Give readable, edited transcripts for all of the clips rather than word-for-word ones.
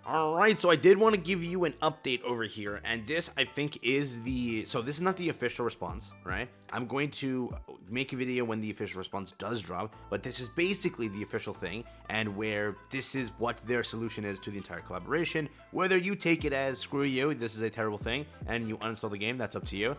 Alright, so I did want to give you an update over here, and this I think is so this is not the official response, right? I'm going to make a video when the official response does drop, but this is basically the official thing, and where this is what their solution is to the entire collaboration. Whether you take it as, screw you, this is a terrible thing, and you uninstall the game, that's up to you.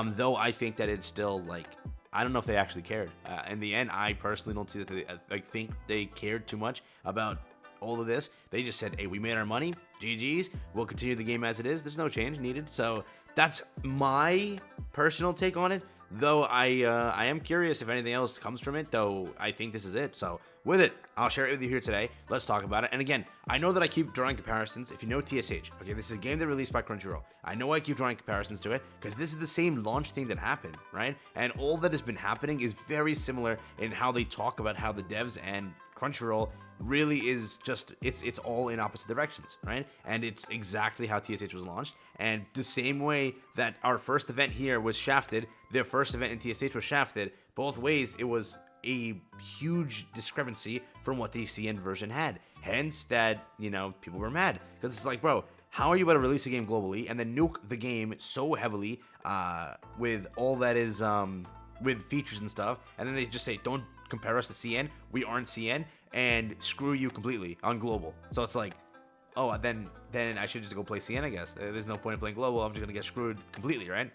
Though I think that it's still, like, I don't know if they actually cared. In the end, I personally don't see that they, think they cared too much about all of this. They just said, hey, we made our money, GG's, we'll continue the game as it is, there's no change needed. So that's my personal take on it, though I am curious if anything else comes from it, though I think this is it. So with it, I'll share it with you here today. Let's talk about it. And again, I know that I keep drawing comparisons. If you know TSH, okay, this is a game that released by Crunchyroll. I know I keep drawing comparisons to it because this is the same launch thing that happened, right? And all that has been happening is very similar in how they talk about how the devs and Crunchyroll really is just, it's all in opposite directions, right? And it's exactly how TSH was launched. And the same way that our first event here was shafted, their first event in TSH was shafted, both ways it was a huge discrepancy from what the CN version had. Hence that, you know, people were mad because it's like, bro, how are you about to release a game globally and then nuke the game so heavily with all that is with features and stuff, and then they just say, don't compare us to CN, we aren't CN, and screw you completely on global. So it's like, oh, then I should just go play CN, I guess. There's no point in playing global, I'm just gonna get screwed completely, right?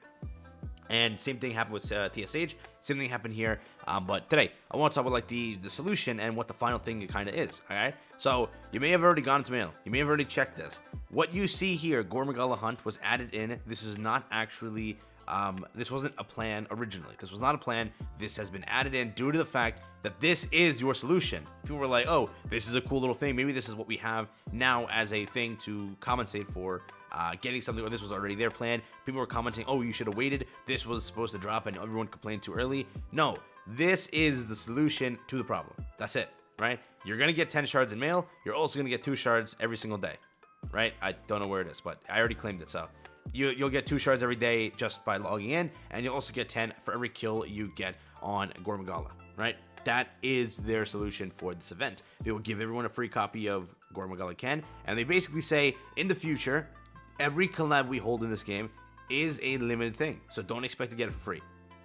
And same thing happened with TSH, same thing happened here, but today, I want to talk about like the solution and what the final thing kind of is, alright? So, you may have already gone into mail, you may have already checked this. What you see here, Gormagala Hunt, was added in. This is not actually, this wasn't a plan originally. This was not a plan. This has been added in due to the fact that this is your solution. People were like, oh, this is a cool little thing. Maybe this is what we have now as a thing to compensate for getting something, or this was already their plan. People were commenting, oh, you should have waited. This was supposed to drop and everyone complained too early. No, this is the solution to the problem. That's it, right? You're going to get 10 shards in mail. You're also going to get 2 shards every single day, right? I don't know where it is, but I already claimed it, so you'll get 2 shards every day just by logging in, and you'll also get 10 for every kill you get on Gormagala, right? That is their solution for this event. They will give everyone a free copy of Gormagala Ken, and they basically say, in the future, every collab we hold in this game is a limited thing, so don't expect to get it for free.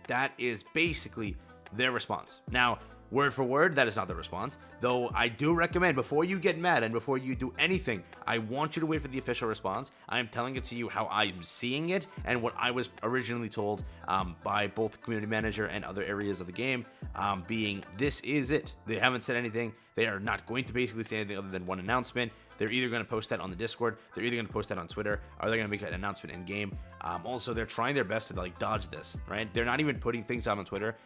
That is basically their response. Now, word for word, that is not the response, though I do recommend, before you get mad and before you do anything, I want you to wait for the official response. I am telling it to you how I'm seeing it and what I was originally told by both the community manager and other areas of the game, being this is it. They haven't said anything. They are not going to basically say anything other than one announcement. They're either going to post that on the Discord, they're either going to post that on Twitter, or they're going to make an announcement in game. Also, they're trying their best to like dodge this, right? They're not even putting things out on Twitter,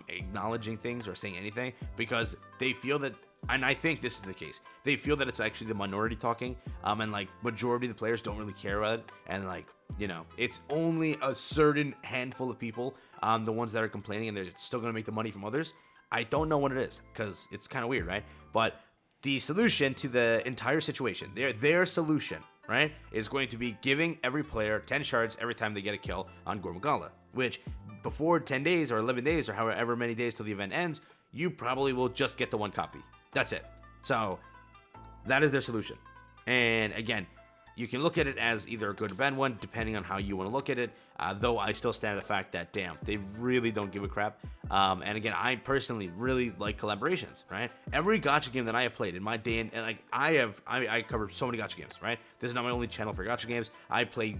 acknowledging things or saying anything, because they feel that, and I think this is the case, they feel that it's actually the minority talking, and like majority of the players don't really care about it, and like, you know, it's only a certain handful of people, the ones that are complaining, and they're still going to make the money from others. I don't know what it is, because it's kind of weird, right? But the solution to the entire situation, their solution, right, is going to be giving every player 10 shards every time they get a kill on Gormagala, which before 10 days or 11 days or however many days till the event ends, you probably will just get the 1 copy. That's it. So that is their solution. And again, you can look at it as either a good or bad one, depending on how you want to look at it, though I still stand at the fact that, damn, they really don't give a crap. And again, I personally really like collaborations, right? Every gacha game that I have played in my day, and like I cover so many gacha games, right? This is not my only channel for gacha games. I play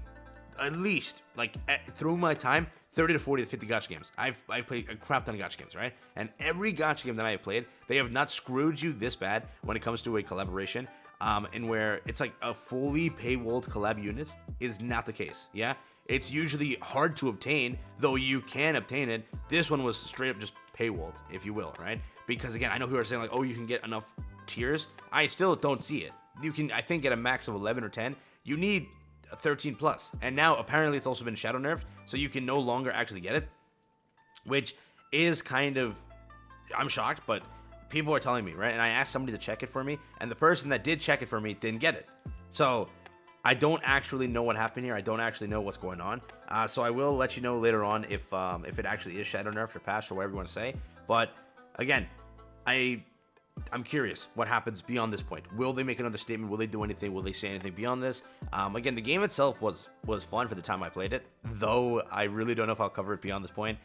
at least, like, through my time, 30 to 40 to 50 gacha games. I've played a crap ton of gacha games, right? And every gacha game that I have played, they have not screwed you this bad when it comes to a collaboration. And where it's like a fully paywalled collab unit is not the case, yeah? It's usually hard to obtain, though you can obtain it. This one was straight up just paywalled, if you will, right? Because again, I know people are saying like, oh, you can get enough tiers. I still don't see it. You can, I think, get a max of 11 or 10. You need 13 plus. And now apparently it's also been shadow nerfed, so you can no longer actually get it, which is kind of, I'm shocked, but people are telling me, right? And I asked somebody to check it for me, and the person that did check it for me didn't get it. So I don't actually know what happened here. I don't actually know what's going on. So I will let you know later on if it actually is shadow nerfed or patched or whatever you want to say. But again, I I'm curious what happens beyond this point. Will they make another statement? Will they do anything? Will they say anything beyond this? Again, the game itself was fun for the time I played it, though I really don't know if I'll cover it beyond this point,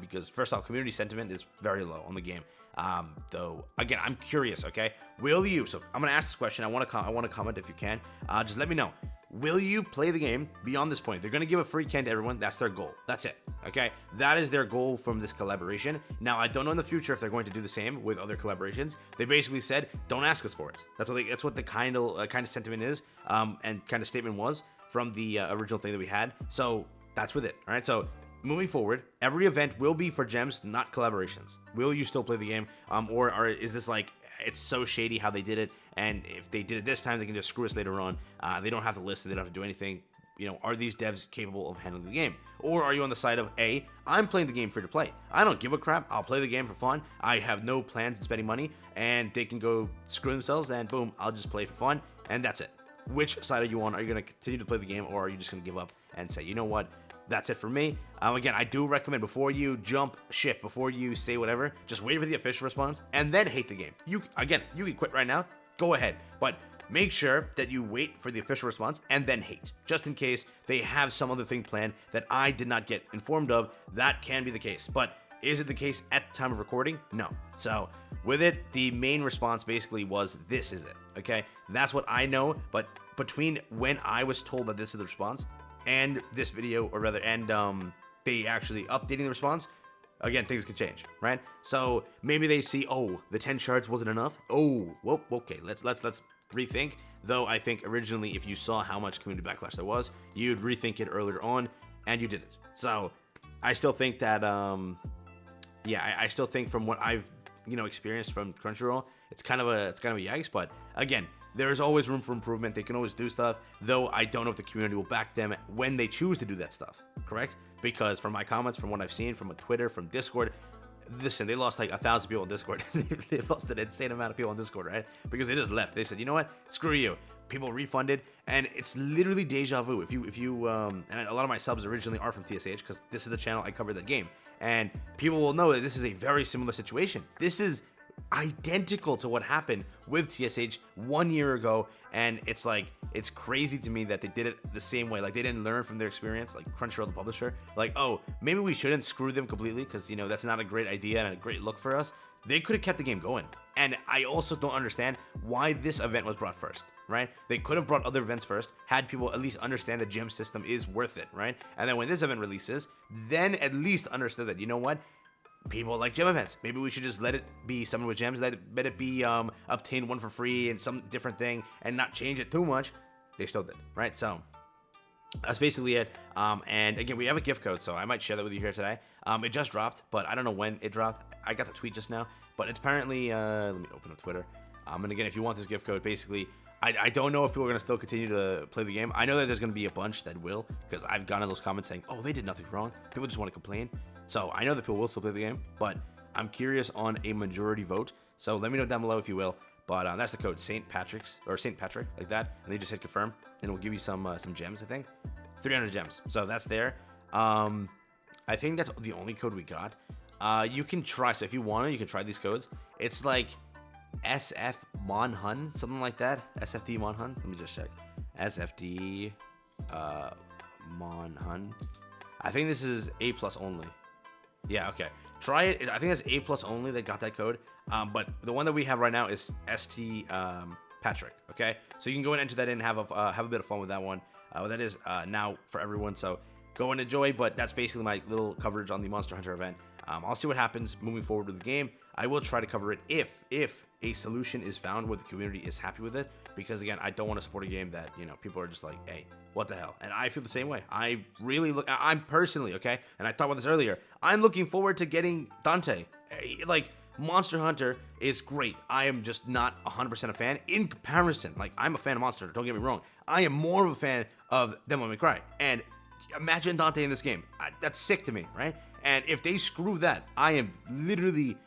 because first off, community sentiment is very low on the game. Though again, I'm curious. Okay, will you? So I'm gonna ask this question. I want to comment if you can. Just let me know. Will you play the game beyond this point? They're going to give a free can to everyone. That's their goal. That's it. Okay? That is their goal from this collaboration. Now, I don't know in the future if they're going to do the same with other collaborations. They basically said, don't ask us for it. That's what the kind of sentiment is, and kind of statement was from the original thing that we had. So that's with it. All right? So moving forward, every event will be for gems, not collaborations. Will you still play the game? Or is this like, it's so shady how they did it, and if they did it this time, they can just screw us later on. They don't have to listen, they don't have to do anything. You know, are these devs capable of handling the game? Or are you on the side of, A, I'm playing the game free to play. I don't give a crap. I'll play the game for fun. I have no plans on spending money, and they can go screw themselves, and boom, I'll just play for fun, and that's it. Which side are you on? Are you going to continue to play the game, or are you just going to give up and say, you know what? That's it for me. Again, I do recommend before you jump ship, before you say whatever, just wait for the official response and then hate the game. You can quit right now. Go ahead. But make sure that you wait for the official response and then hate. Just in case they have some other thing planned that I did not get informed of. That can be the case. But is it the case at the time of recording? No. So with it, the main response basically was, this is it. Okay? That's what I know. But between when I was told that this is the response and this video, or rather, and they actually updating the response, again, things could change, right? So maybe they see, oh, the 10 shards wasn't enough. Oh, well, okay, let's rethink. Though I think originally, if you saw how much community backlash there was, you'd rethink it earlier on, and you didn't. So I still think that, I still think from what I've experienced from Crunchyroll, it's kind of a yikes. But again, there's always room for improvement. They can always do stuff, though I don't know if the community will back them when they choose to do that stuff, correct? Because from my comments, from what I've seen, from Twitter, from Discord, listen, they lost like 1,000 people on Discord. They lost an insane amount of people on Discord, right? Because they just left. They said, you know what? Screw you. People refunded, and it's literally deja vu. If you and a lot of my subs originally are from TSH, because this is the channel I covered the game, and people will know that this is a very similar situation. This is identical to what happened with TSH 1 year ago, and it's like, it's crazy to me that they did it the same way. Like, they didn't learn from their experience, like Crunchyroll, the publisher, like, oh, maybe we shouldn't screw them completely, because that's not a great idea and a great look for us. They could have kept the game going. And I also don't understand why this event was brought first, right? They could have brought other events first, had people at least understand the gem system is worth it, right? And then when this event releases, then at least understood that, you know what? People like gem events. Maybe we should just let it be someone with gems, let it be obtain one for free and some different thing, and not change it too much. They still did, right? So that's basically it. And again, we have a gift code, so I might share that with you here today. It just dropped, but I don't know when it dropped. I got the tweet just now, but it's apparently, let me open up Twitter. And again, if you want this gift code, basically, I don't know if people are going to still continue to play the game. I know that there's going to be a bunch that will, because I've gotten those comments saying, oh, they did nothing wrong. People just want to complain. So I know that people will still play the game, but I'm curious on a majority vote. So let me know down below if you will. But that's the code, St. Patrick's, or St. Patrick, like that. And then you just hit confirm, and it will give you some gems, I think. 300 gems. So that's there. I think that's the only code we got. You can try, so if you want to, you can try these codes. It's like SF Monhun, something like that. SFD Monhun. Let me just check. SFD Monhun. I think this is A+ only. Yeah, okay. Try it. I think it's A+ only that got that code. But the one that we have right now is ST Patrick. Okay, so you can go and enter that in and have a bit of fun with that one. That is now for everyone. So go and enjoy. But that's basically my little coverage on the Monster Hunter event. I'll see what happens moving forward with the game. I will try to cover it if a solution is found where the community is happy with it, because again, I don't want to support a game that people are just like, hey, what the hell? And I feel the same way. I'm personally, okay, and I talked about this earlier, I'm looking forward to getting Dante. Like, Monster Hunter is great. I am just not 100% a fan in comparison. Like, I'm a fan of Monster Hunter, don't get me wrong. I am more of a fan of Devil May Cry, and imagine Dante in this game. That's sick to me, right? And if they screw that, I am literally,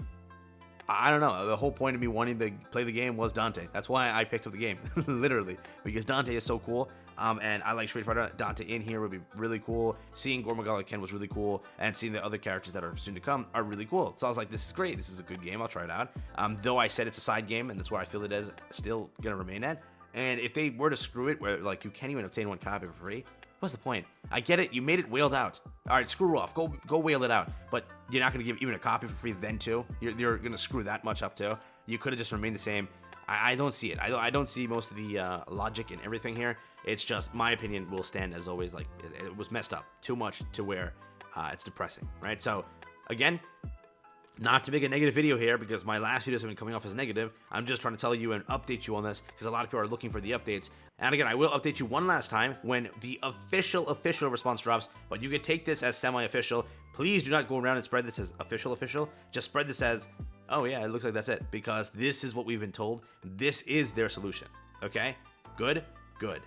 I don't know, the whole point of me wanting to play the game was Dante. That's why I picked up the game, literally, because Dante is so cool. And I like Street Fighter Dante in here would be really cool. Seeing Gormagala Ken was really cool, and seeing the other characters that are soon to come are really cool. So I was like, this is great. This is a good game. I'll try it out. Though I said it's a side game, and that's where I feel it is still gonna remain at. And if they were to screw it, where like you can't even obtain one copy for free, what's the point? I get it. You made it whaled out. All right, screw off. Go whale it out. But you're not gonna give even a copy for free then too. You're gonna screw that much up too. You could have just remained the same. I don't see it. I don't see most of the logic and everything here. It's just my opinion will stand as always. Like it was messed up too much to where it's depressing, right? So again, not to make a negative video here because my last videos have been coming off as negative. I'm just trying to tell you and update you on this because a lot of people are looking for the updates. And again, I will update you one last time when the official response drops. But you can take this as semi-official. Please do not go around and spread this as official. Just spread this as, oh yeah, it looks like that's it, because this is what we've been told. This is their solution. Okay? Good? Good.